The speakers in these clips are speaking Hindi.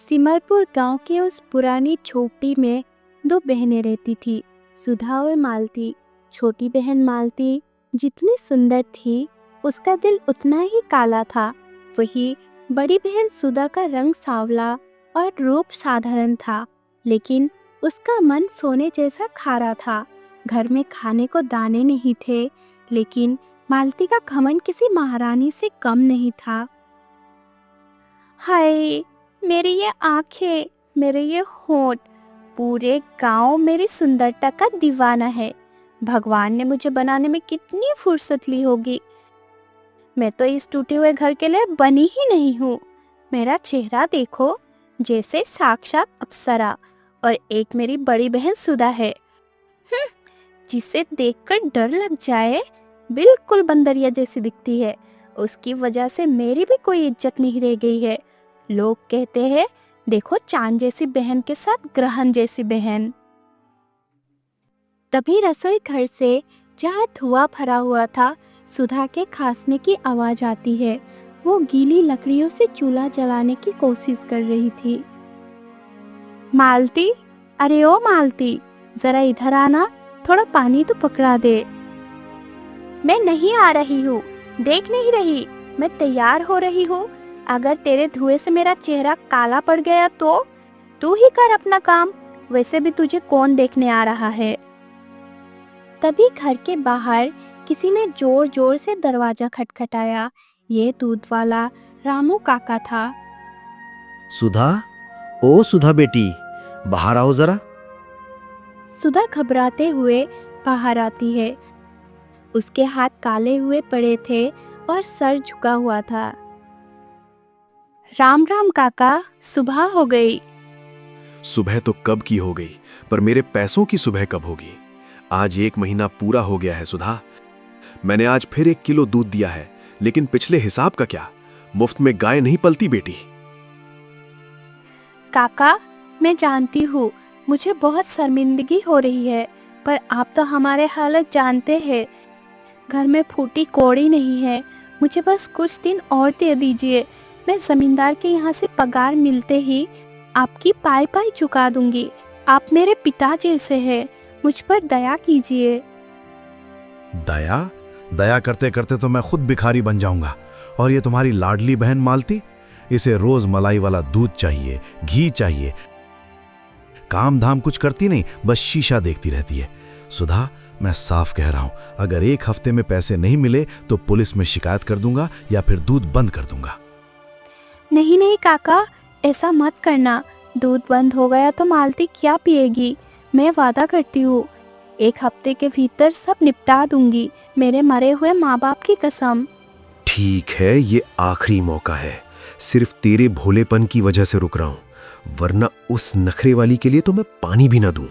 सिमरपुर गांव के उस पुरानी झोपड़ी में दो बहनें रहती थी, सुधा और मालती। छोटी बहन मालती जितनी सुंदर थी, उसका दिल उतना ही काला था। वही बड़ी बहन सुधा का रंग सांवला और रूप साधारण था, लेकिन उसका मन सोने जैसा खारा था। घर में खाने को दाने नहीं थे, लेकिन मालती का घमंड किसी महारानी से कम नहीं था। हाय, मेरी ये आंखें, मेरे ये होंठ, पूरे गांव मेरी सुंदरता का दीवाना है। भगवान ने मुझे बनाने में कितनी फुर्सत ली होगी। मैं तो इस टूटे हुए घर के लिए बनी ही नहीं हूँ। मेरा चेहरा देखो, जैसे साक्षात अप्सरा। और एक मेरी बड़ी बहन सुधा है, जिसे देखकर डर लग जाए, बिल्कुल बंदरिया जैसी दिखती है। उसकी वजह से मेरी भी कोई इज्जत नहीं रह गई है। लोग कहते हैं, देखो चांद जैसी बहन के साथ ग्रहण जैसी बहन। तभी रसोई घर से, जहाँ धुआं भरा हुआ था, सुधा के खांसने की आवाज आती है। वो गीली लकड़ियों से चूल्हा जलाने की कोशिश कर रही थी। मालती, अरे ओ मालती, जरा इधर आना, थोड़ा पानी तो पकड़ा दे। मैं नहीं आ रही हूँ, देख नहीं रही, मैं तैयार हो रही हूँ। अगर तेरे धुएं से मेरा चेहरा काला पड़ गया तो तू ही कर अपना काम, वैसे भी तुझे कौन देखने आ रहा है। तभी घर के बाहर किसी ने जोर जोर से दरवाजा खटखटाया। ये दूध वाला रामू काका था। सुधा, ओ सुधा बेटी, बाहर आओ जरा। सुधा घबराते हुए बाहर आती है। उसके हाथ काले हुए पड़े थे और सर झुका हुआ था। राम राम काका, सुबह हो गई। सुबह तो कब की हो गई, पर मेरे पैसों की सुबह कब होगी? आज 1 महीना पूरा हो गया है सुधा। मैंने आज फिर 1 किलो दूध दिया है, लेकिन पिछले हिसाब का क्या? मुफ्त में गाय नहीं पलती बेटी। काका, मैं जानती हूँ, मुझे बहुत शर्मिंदगी हो रही है, पर आप तो हमारे हालत जानते हैं। घर में फूटी कौड़ी नहीं है। मुझे बस कुछ दिन और दे दीजिए। मैं जमींदार के यहाँ से पगार मिलते ही आपकी पाई पाई चुका दूंगी। आप मेरे पिता जैसे हैं, मुझ पर दया कीजिए। दया? दया करते करते तो मैं खुद भिखारी बन जाऊंगा। और ये तुम्हारी लाडली बहन मालती, इसे रोज मलाई वाला दूध चाहिए, घी चाहिए। काम धाम कुछ करती नहीं, बस शीशा देखती रहती है। सुधा, मैं साफ कह रहा हूं, अगर 1 हफ्ते में पैसे नहीं मिले तो पुलिस में शिकायत कर दूंगा या फिर दूध बंद कर दूंगा। नहीं नहीं काका, ऐसा मत करना। दूध बंद हो गया तो मालती क्या पिएगी? मैं वादा करती हूँ, 1 हफ्ते के भीतर सब निपटा दूंगी, मेरे मरे हुए माँ बाप की कसम। ठीक है, ये आखिरी मौका है। सिर्फ तेरे भोलेपन की वजह से रुक रहा हूं, वरना उस नखरे वाली के लिए तो मैं पानी भी ना दूं।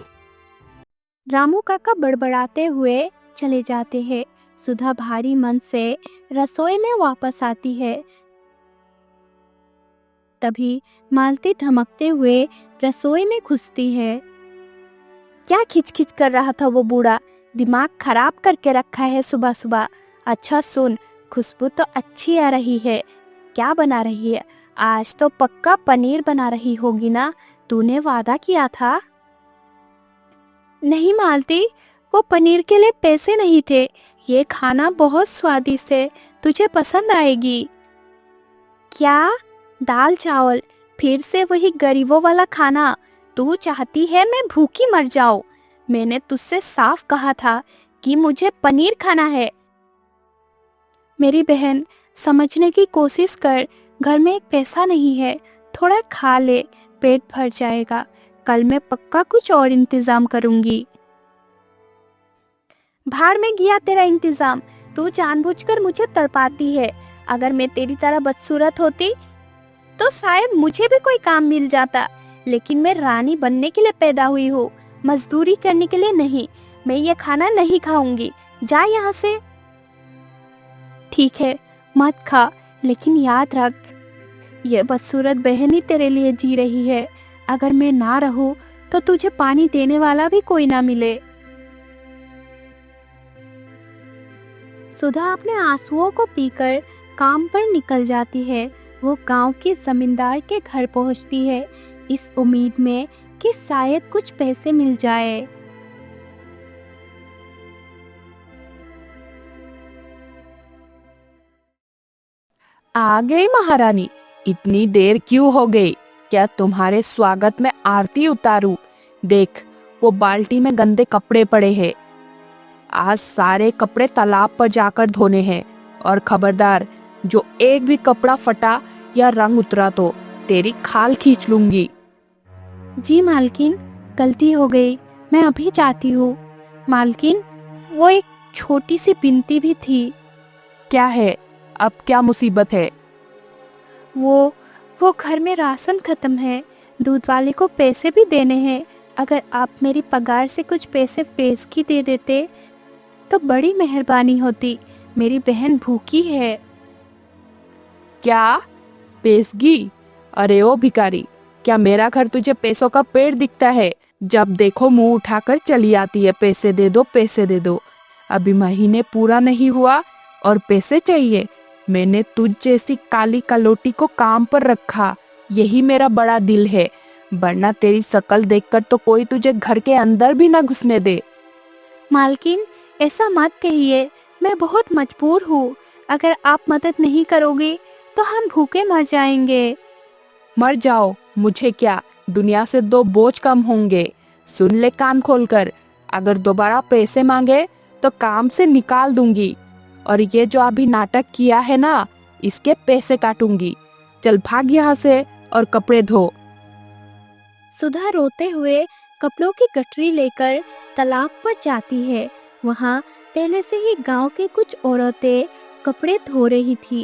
रामू काका बड़बड़ाते हुए चले जाते हैं। सुधा भारी मन से रसोई में वापस आती है। तभी मालती धमकते हुए रसोई में घुसती है। क्या खिचखिच कर रहा था वो बूढ़ा? दिमाग खराब करके रखा है सुबह सुबह। अच्छा सुन, खुशबू तो अच्छी आ रही है। क्या बना रही है? आज तो पक्का पनीर बना रही होगी ना? तूने वादा किया था। नहीं मालती, वो पनीर के लिए पैसे नहीं थे। ये खाना बहुत स्वादिष्ट है, तुझे पसंद आएगी। क्या? दाल चावल, फिर से वही गरीबों वाला खाना? तू चाहती है मैं भूखी मर जाऊं? मैंने तुझसे साफ कहा था कि मुझे पनीर खाना है। मेरी बहन, समझने की कोशिश कर। घर में एक पैसा नहीं है, थोड़ा खा ले, पेट भर जाएगा। कल मैं पक्का कुछ और इंतजाम करूंगी। भाड़ में गया तेरा इंतजाम। तू जानबूझकर मुझे तड़पाती है। अगर मैं तेरी तरह बदसूरत होती तो शायद मुझे भी कोई काम मिल जाता, लेकिन मैं रानी बनने के लिए पैदा हुई हूँ, मजदूरी करने के लिए नहीं। मैं ये खाना नहीं खाऊंगी, जा यहाँ से। ठीक है, मत खा, लेकिन याद रख, ये बदसूरत बहन ही तेरे लिए जी रही है। अगर मैं ना रहूं तो तुझे पानी देने वाला भी कोई ना मिले। सुधा अपने आंसुओं को पीकर काम पर निकल जाती है। वो गांव के जमींदार के घर पहुंचती है, इस उम्मीद में कि शायद कुछ पैसे मिल जाए। आ गई महारानी, इतनी देर क्यों हो गई? क्या तुम्हारे स्वागत में आरती उतारूं? देख, वो बाल्टी में गंदे कपड़े पड़े हैं। आज सारे कपड़े तालाब पर जाकर धोने हैं। और खबरदार, जो एक भी कपड़ा फटा या रंग उतरा तो तेरी खाल खींच लूंगी। जी मालकिन, गलती हो गई, मैं अभी जाती हूँ। मालकिन, वो एक छोटी सी विनती भी थी। क्या है? अब क्या मुसीबत है? वो घर में राशन खत्म है, दूध वाले को पैसे भी देने हैं। अगर आप मेरी पगार से कुछ पैसे पेशगी दे देते तो बड़ी मेहरबानी होती। मेरी बहन भूखी है। क्या? पेशगी? अरे ओ भिखारी, क्या मेरा घर तुझे पैसों का पेड़ दिखता है? जब देखो मुंह उठाकर चली आती है, पैसे दे दो, पैसे दे दो। अभी महीने पूरा नहीं हुआ और पैसे चाहिए? मैंने तुझ जैसी काली कलोटी को काम पर रखा, यही मेरा बड़ा दिल है, वरना तेरी शकल देखकर तो कोई तुझे घर के अंदर भी ना घुसने दे। मालकिन, ऐसा मत कहिए, मैं बहुत मजबूर हूँ। अगर आप मदद नहीं करोगे तो हम भूखे मर जाएंगे। मर जाओ, मुझे क्या, दुनिया से 2 बोझ कम होंगे। सुन ले कान खोलकर, अगर दोबारा पैसे मांगे तो काम से निकाल दूंगी। और ये जो अभी नाटक किया है ना, इसके पैसे काटूंगी। चल भाग यहाँ से और कपड़े धो। सुधा रोते हुए कपड़ों की गठरी लेकर तालाब पर जाती है। वहाँ पहले से ही गांव के कुछ औरतें कपड़े धो रही थी।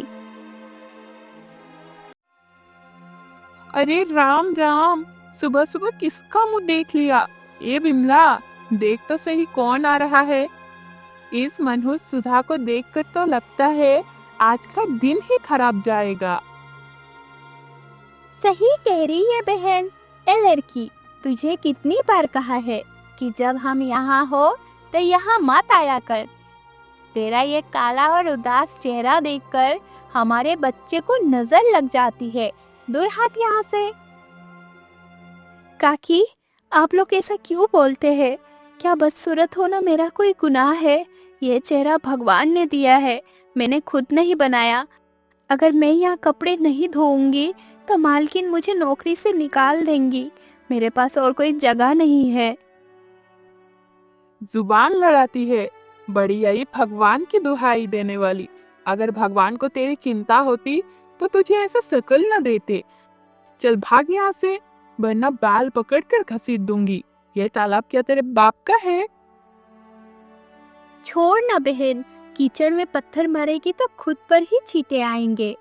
अरे राम राम, सुबह सुबह किसका मुंह देख लिया? ये बिमला, देख तो सही कौन आ रहा है। इस मनहूस सुधा को देखकर तो लगता है आज का दिन ही खराब जाएगा। सही कह रही है बहन। ए लड़की, तुझे कितनी बार कहा है कि जब हम यहाँ हो तो यहाँ मत आया कर। तेरा ये काला और उदास चेहरा देखकर हमारे बच्चे को नजर लग जाती है। दूर हट यहाँ से। काकी, आप लोग ऐसा क्यों बोलते हैं? क्या बदसूरत होना मेरा कोई गुनाह है? ये चेहरा भगवान ने दिया है, मैंने खुद नहीं बनाया। अगर मैं यहाँ कपड़े नहीं धोऊंगी तो मालकिन मुझे नौकरी से निकाल देंगी। मेरे पास और कोई जगह नहीं है। जुबान लड़ाती है, बड़ी आई भगवान की दुहाई देने वाली। अगर भगवान को तेरी चिंता होती तो तुझे ऐसा शकल न देते। चल भाग यहाँ से, वरना बाल पकड़कर घसीट दूंगी। ये तालाब क्या तेरे बाप का है? छोड़ ना बहन, कीचड़ में पत्थर मारेगी तो खुद पर ही छींटे आएंगे।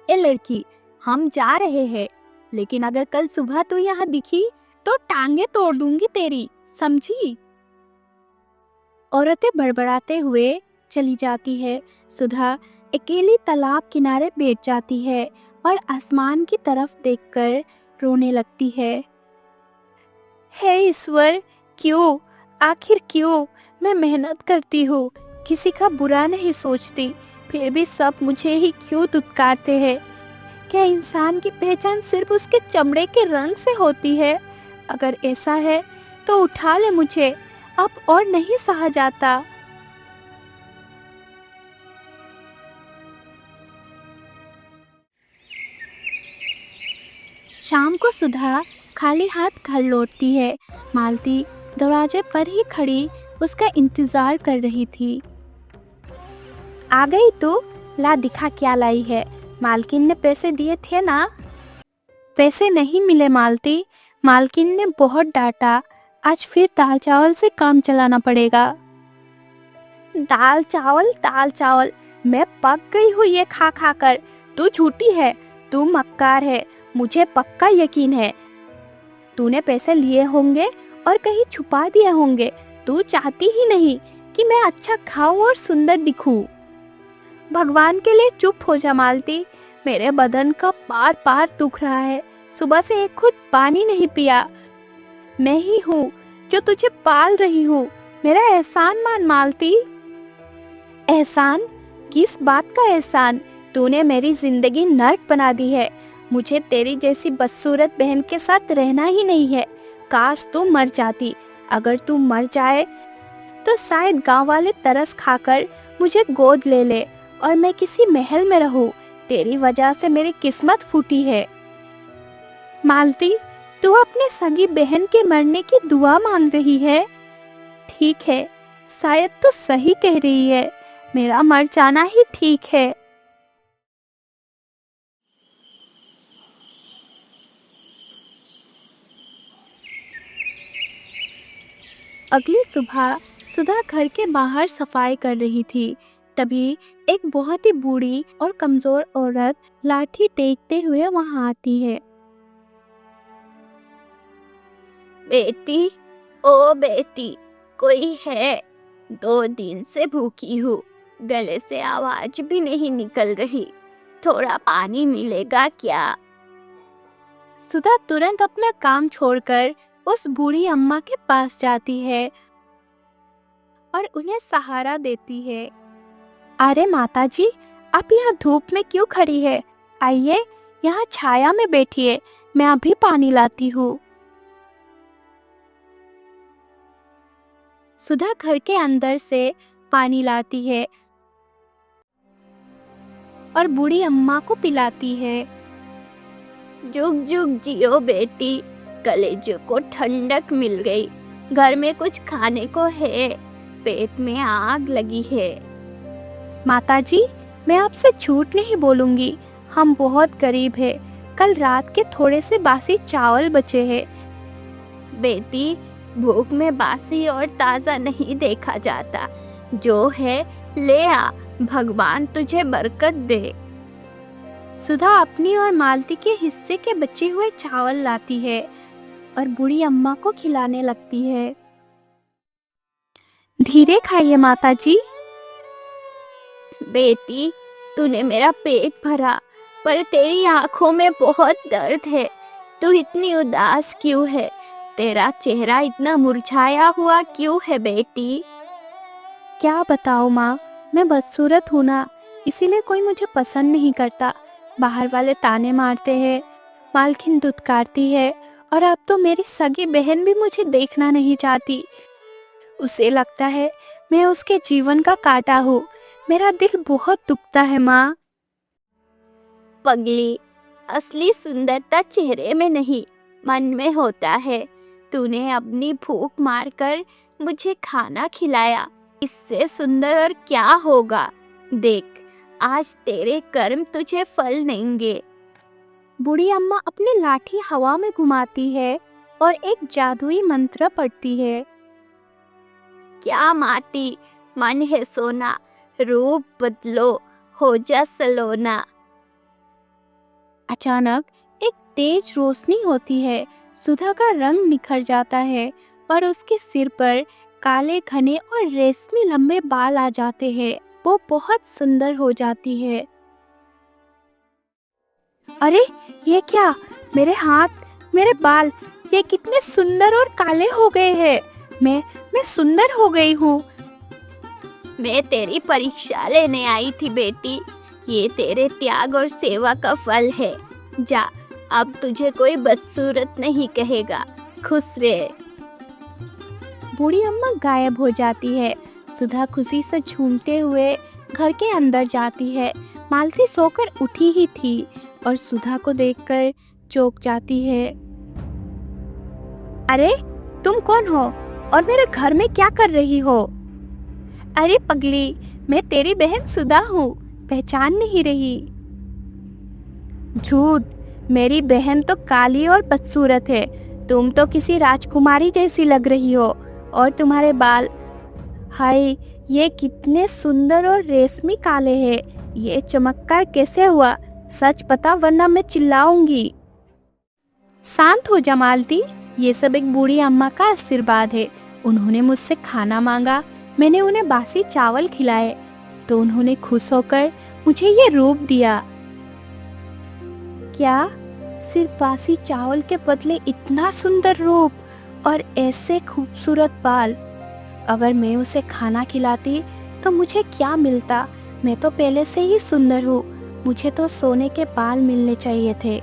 ए लड़की, हम जा रहे हैं, लेकिन अगर कल सुबह तू यहाँ दिखी तो टांगे तोड़ दूंगी तेरी, समझी? औरतें बड़बड़ाते हुए चली जाती है। सुधा अकेली तालाब किनारे बैठ जाती है और आसमान की तरफ देखकर रोने लगती है। हे ईश्वर, क्यों, आखिर क्यों? मैं मेहनत करती हूँ, किसी का बुरा नहीं सोचती, फिर भी सब मुझे ही क्यों दुत्कारते हैं? क्या इंसान की पहचान सिर्फ उसके चमड़े के रंग से होती है? अगर ऐसा है तो उठा ले मुझे, अब और नहीं सहा जाता। शाम को सुधा खाली हाथ घर लौटती है। मालती दरवाजे पर ही खड़ी उसका इंतजार कर रही थी। आ गई तू? ला दिखा क्या लाई है। मालकिन ने पैसे दिए थे ना? पैसे नहीं मिले मालती, मालकिन ने बहुत डांटा। आज फिर दाल चावल से काम चलाना पड़ेगा। दाल चावल, मैं पक गई हूँ ये खा खा कर। तू झूठी है, तू मक्कार है, मुझे पक्का यकीन है। तूने पैसे लिए होंगे और कहीं छुपा दिए होंगे। तू चाहती ही नहीं कि मैं अच्छा खाऊं और सुंदर दिखूं। भगवान के लिए चुप हो जा मालती, मेरे बदन का बार बार दुख रहा है। सुबह से एक घूंट पानी नहीं पिया। मैं ही हूँ जो तुझे पाल रही हूँ, मेरा एहसान मान मालती। एहसान? किस बात का एहसान? तूने मेरी जिंदगी नर्क बना दी है। मुझे तेरी जैसी बदसूरत बहन के साथ रहना ही नहीं है। काश तू मर जाती। अगर तू मर जाए तो शायद गांव वाले तरस खाकर मुझे गोद ले ले और मैं किसी महल में रहूं। तेरी वजह से मेरी किस्मत फूटी है। मालती, तू अपने सगी बहन के मरने की दुआ मांग रही है। ठीक है, शायद तू सही कह रही है। मेरा मर जाना ही ठीक है। अगली सुबह सुधा घर के बाहर सफाई कर रही थी। तभी एक बहुत ही बूढ़ी और कमजोर औरत लाठी टेकते हुए वहां आती है। बेटी, ओ बेटी, कोई है? 2 दिन से भूखी हूँ, गले से आवाज भी नहीं निकल रही। थोड़ा पानी मिलेगा क्या? सुधा तुरंत अपना काम छोड़कर उस बूढ़ी अम्मा के पास जाती है और उन्हें सहारा देती है। अरे माताजी, आप यहाँ धूप में क्यों खड़ी है? आइए, यहाँ छाया में बैठिए, मैं अभी पानी लाती हूँ। सुधा घर के अंदर से पानी लाती है और बूढ़ी अम्मा को पिलाती है। जुग जुग जियो बेटी, कलेजे को ठंडक मिल गई। घर में कुछ खाने को है, पेट में आग लगी है। माताजी, मैं आपसे झूठ नहीं बोलूंगी, हम बहुत गरीब हैं। कल रात के थोड़े से बासी चावल बचे हैं। बेटी, भूख में बासी और ताज़ा नहीं देखा जाता। जो है ले आ, भगवान तुझे बरकत दे। सुधा अपनी और मालती के हिस्से के बचे हुए चावल लाती है और बूढ़ी अम्मा को खिलाने लगती है। धीरे खाइए माताजी। बेटी, तूने मेरा पेट भरा, पर तेरी आंखों में बहुत दर्द है। तू इतनी उदास क्यों है? तेरा चेहरा इतना मुरझाया हुआ क्यों है बेटी? क्या बताओ माँ, मैं बदसूरत हूँ ना, इसीलिए कोई मुझे पसंद नहीं करता। बाहर वाले ताने मारते हैं, मालकिन दुत्कारती है और अब तो मेरी सगी बहन भी मुझे देखना नहीं चाहती। उसे लगता है मैं उसके जीवन का कांटा हूँ। मेरा दिल बहुत दुखता है माँ। पगली, असली सुंदरता चेहरे में नहीं, मन में होता है। तूने अपनी भूख मारकर मुझे खाना खिलाया, इससे सुंदर और क्या होगा? देख, आज तेरे कर्म तुझे फल देंगे। बूढ़ी अम्मा अपनी लाठी हवा में घुमाती है और एक जादुई मंत्र पढ़ती है। क्या माटी, मन है सोना, रूप बदलो, हो जा सलोना। अचानक एक तेज रोशनी होती है। सुधा का रंग निखर जाता है और उसके सिर पर काले घने और रेशमी लंबे बाल आ जाते हैं। वो बहुत सुंदर हो जाती है। अरे ये क्या? मेरे हाथ, मेरे बाल, ये कितने सुंदर और काले हो गए हैं। मैं सुंदर हो गई हूँ। मैं तेरी परीक्षा लेने आई थी बेटी। ये तेरे त्याग और सेवा का फल है। जा, अब तुझे कोई बदसूरत नहीं कहेगा। खुश रहे। बूढ़ी अम्मा गायब हो जाती है। सुधा खुशी से झूमते हुए घर के अंदर जाती है। मालती सोकर उठी ही थी और सुधा को देखकर चौंक जाती है। अरे तुम कौन हो और मेरे घर में क्या कर रही हो? अरे पगली, मैं तेरी बहन सुधा हूँ, पहचान नहीं रही? झूठ, मेरी बहन तो काली और बदसूरत है। तुम तो किसी राजकुमारी जैसी लग रही हो और तुम्हारे बाल, हाय, ये कितने सुंदर और रेशमी काले हैं। ये चमत्कार कैसे हुआ? सच बता वरना मैं चिल्लाऊंगी। शांत हो जा मालती, ये सब एक बूढ़ी अम्मा का आशीर्वाद है। उन्होंने मुझसे खाना मांगा, मैंने उन्हें बासी चावल खिलाए, तो उन्होंने खुश होकर मुझे ये रूप दिया। क्या सिर्फ बासी चावल के बदले इतना सुंदर रूप और ऐसे खूबसूरत बाल? अगर मैं उसे खाना खिलाती तो मुझे क्या मिलता? मैं तो पहले से ही सुंदर हूँ। मुझे तो सोने के बाल मिलने चाहिए थे।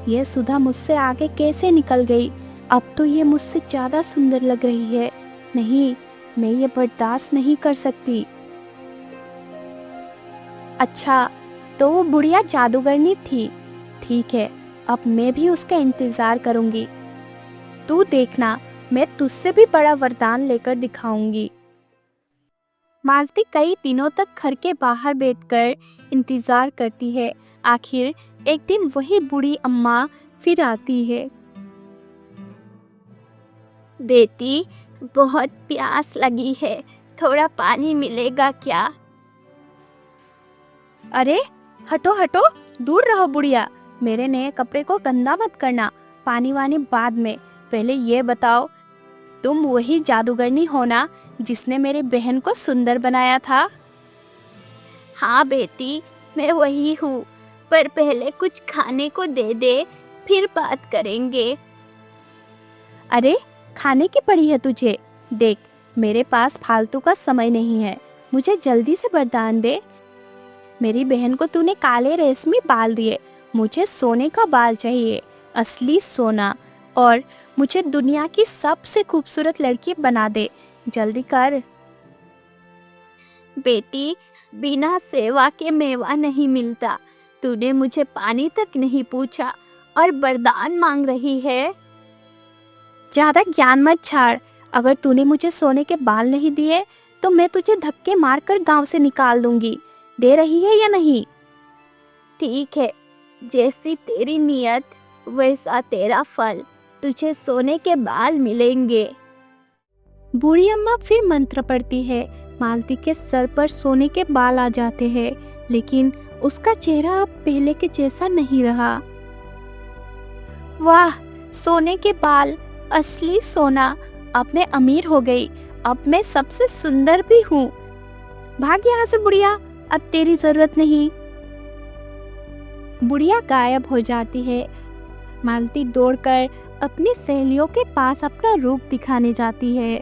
ये सुधा मुझसे आगे कैसे निकल गई? अब तो ये मुझसे ज्यादा सुंदर लग रही है। नहीं, मैं ये बर्दाश्त नहीं कर सकती। अच्छा, तो वो बुढ़िया जादूगरनी थी। ठीक है, अब मैं भी उसका इंतजार करूंगी। तू देखना, मैं तुझसे भी बड़ा वरदान लेकर दिखाऊंगी। मालती कई दिनों तक घर के बाहर बैठकर इंतजार करती है। आखिर एक दिन वही बूढ़ी अम्मा फिर आती है। बेटी, बहुत प्यास लगी है, थोड़ा पानी मिलेगा क्या? अरे हटो हटो, दूर रहो बुढ़िया। मेरे नए कपड़े को गंदा मत करना। पानी वानी बाद में, पहले ये बताओ, तुम वही जादूगरनी हो ना जिसने मेरी बहन को सुंदर बनाया था? हाँ बेटी, मैं वही हूँ, पर पहले कुछ खाने को दे दे, फिर बात करेंगे। अरे खाने की पड़ी है तुझे? देख, मेरे पास फालतू का समय नहीं है, मुझे जल्दी से वरदान दे। मेरी बहन को तूने काले रेशमी बाल दिए, मुझे सोने का बाल चाहिए, असली सोना। और मुझे दुनिया की सबसे खूबसूरत लड़की बना दे, जल्दी कर। बेटी, बिना सेवा के मेवा नहीं मिलता। तूने मुझे पानी तक नहीं पूछा और वरदान मांग रही है। ज्यादा ज्ञान मत छाड़। अगर तूने मुझे सोने के बाल नहीं दिए तो मैं तुझे धक्के मारकर गांव से निकाल दूंगी। दे रही है या नहीं? ठीक है, जैसी तेरी नियत वैसा तेरा फल। तुझे सोने के बाल मिलेंगे। बूढ़ी अम्मा फिर मंत्र पढ़ती है। मालती के सर पर सोने के बाल आ जाते हैं, लेकिन उसका चेहरा अब पहले के जैसा नहीं रहा। वाह, सोने के बाल, असली सोना। अब मैं अमीर हो गई, अब मैं सबसे सुंदर भी हूँ। भाग यहाँ से बुढ़िया, अब तेरी जरूरत नहीं। बुढ़िया गायब हो जाती है। मालती दौड़कर अपनी सहेलियों के पास अपना रूप दिखाने जाती है।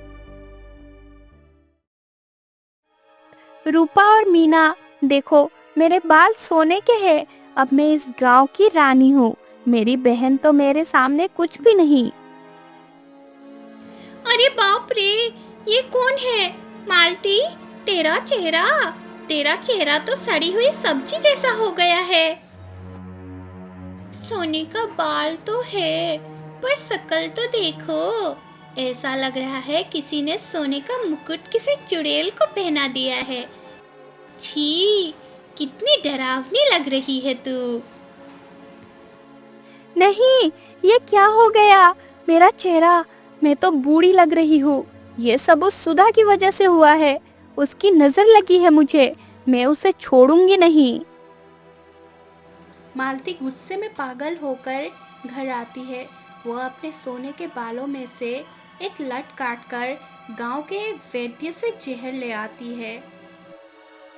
रूपा और मीना, देखो, मेरे बाल सोने के हैं। अब मैं इस गांव की रानी हूँ। मेरी बहन तो मेरे सामने कुछ भी नहीं। अरे बाप रे, ये कौन है? मालती, तेरा चेहरा तो सड़ी हुई सब्जी जैसा हो गया है। सोने का बाल तो है, पर शक्ल तो देखो, ऐसा लग रहा है किसी ने सोने का मुकुट किसी चुड़ैल को पहना दिया है। छी, कितनी डरावनी लग रही है तू। नहीं, ये क्या हो गया? मेरा चेहरा, मैं तो बूढ़ी लग रही हूँ। ये सब उस सुधा की वजह से हुआ है। उसकी नजर लगी है मुझे, मैं उसे छोड़ूंगी नहीं। मालती गुस्से में पागल होकर घर आती है। वो अपने सोने के बालों में से एक लट काटकर गांव के एक वैद्य से जहर ले आती है।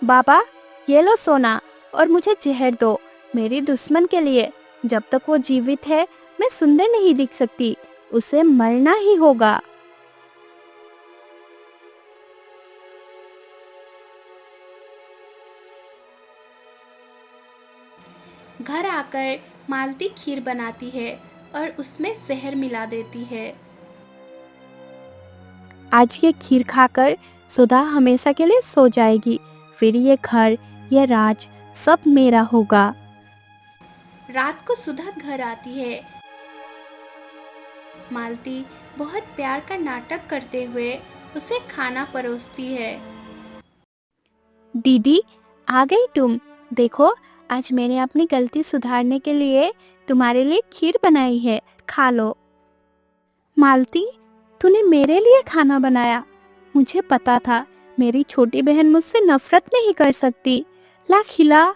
बाबा, ये लो सोना और मुझे जहर दो, मेरी दुश्मन के लिए। जब तक वो जीवित है मैं सुंदर नहीं दिख सकती, उसे मरना ही होगा। घर आकर मालती खीर बनाती है और उसमें जहर मिला देती है। आज ये खीर खाकर सुधा हमेशा के लिए सो जाएगी। फिर ये घर, ये राज सब मेरा होगा। रात को सुधा घर आती है। मालती बहुत प्यार का नाटक करते हुए उसे खाना परोसती है। दीदी, आ गई तुम। देखो, आज मैंने अपनी गलती सुधारने के लिए तुम्हारे लिए खीर बनाई है, खा लो। मालती, तूने मेरे लिए खाना बनाया? मुझे पता था मेरी छोटी बहन मुझसे नफरत नहीं कर सकती। ला, खिला।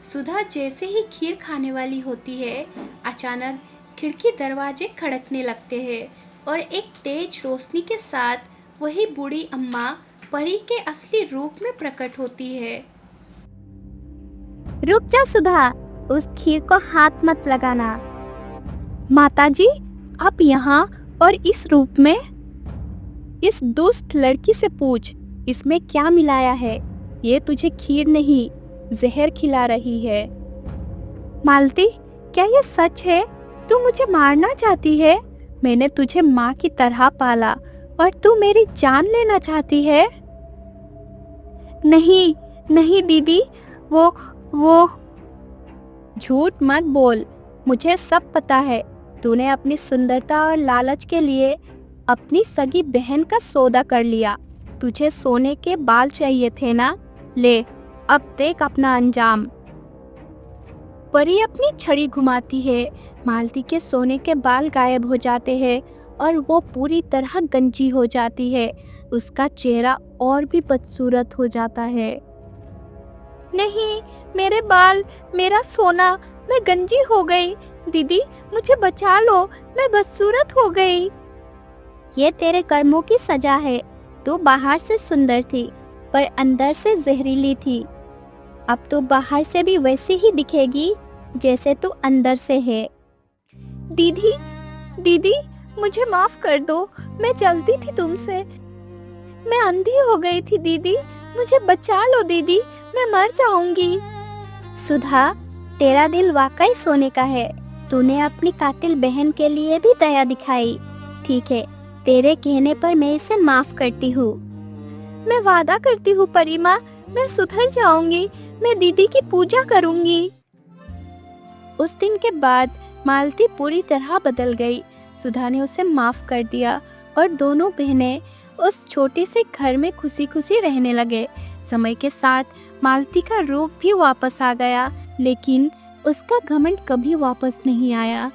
सुधा जैसे ही खीर खाने वाली होती है, अचानक खिड़की दरवाजे खड़कने लगते हैं और एक तेज रोशनी के साथ वही बूढ़ी अम्मा परी के असली रूप में प्रकट होती है। रुक जा सुधा, उस खीर को हाथ मत लगाना। माताजी, आप यहाँ और इस रूप में? इस दुष्ट लड़की से पूछ, इसमें क्या मिलाया है? ये तुझे खीर नहीं, जहर खिला रही है। मालती, क्या ये सच है? तू मुझे मारना चाहती है? मैंने तुझे माँ की तरह पाला और तू मेरी जान लेना चाहती है? नहीं, नहीं दीदी, वो झूठ मत बोल। मुझे सब पता है। तूने अपनी सुंदरता और लालच के लिए अपनी सगी बहन का सौदा कर लिया। तुझे सोने के बाल चाहिए थे ना? ले, अब देख अपना अंजाम। परी अपनी छड़ी घुमाती है, मालती के सोने के बाल गायब हो जाते हैं और वो पूरी तरह गंजी हो जाती है। उसका चेहरा और भी बदसूरत हो जाता है। नहीं, मेरे बाल, मेरा सोना, मैं गंजी हो गई। दीदी, मुझे बचा लो, मैं बदसूरत हो गई। ये तेरे कर्मों की सजा है। तू बाहर से सुंदर थी, पर अंदर से जहरीली थी। अब तू बाहर से भी वैसी ही दिखेगी जैसे तू अंदर से है। दीदी, दीदी, मुझे माफ कर दो। मैं जलती थी तुमसे। मैं अंधी हो गई थी दीदी, मुझे बचा लो दीदी, मैं मर जाऊंगी। सुधा, तेरा दिल वाकई सोने का है। तूने अपनी कातिल बहन के लिए भी दया दिखाई। ठीक है, तेरे कहने पर मैं इसे माफ करती हूँ। मैं वादा करती हूँ परी माँ, मैं सुधर जाऊंगी। मैं दीदी की पूजा करूंगी। उस दिन के बाद मालती पूरी तरह बदल गई। सुधा ने उसे माफ कर दिया और दोनों बहनें उस छोटे से घर में खुशी खुशी रहने लगे। समय के साथ मालती का रूप भी वापस आ गया, लेकिन उसका घमंड कभी वापस नहीं आया।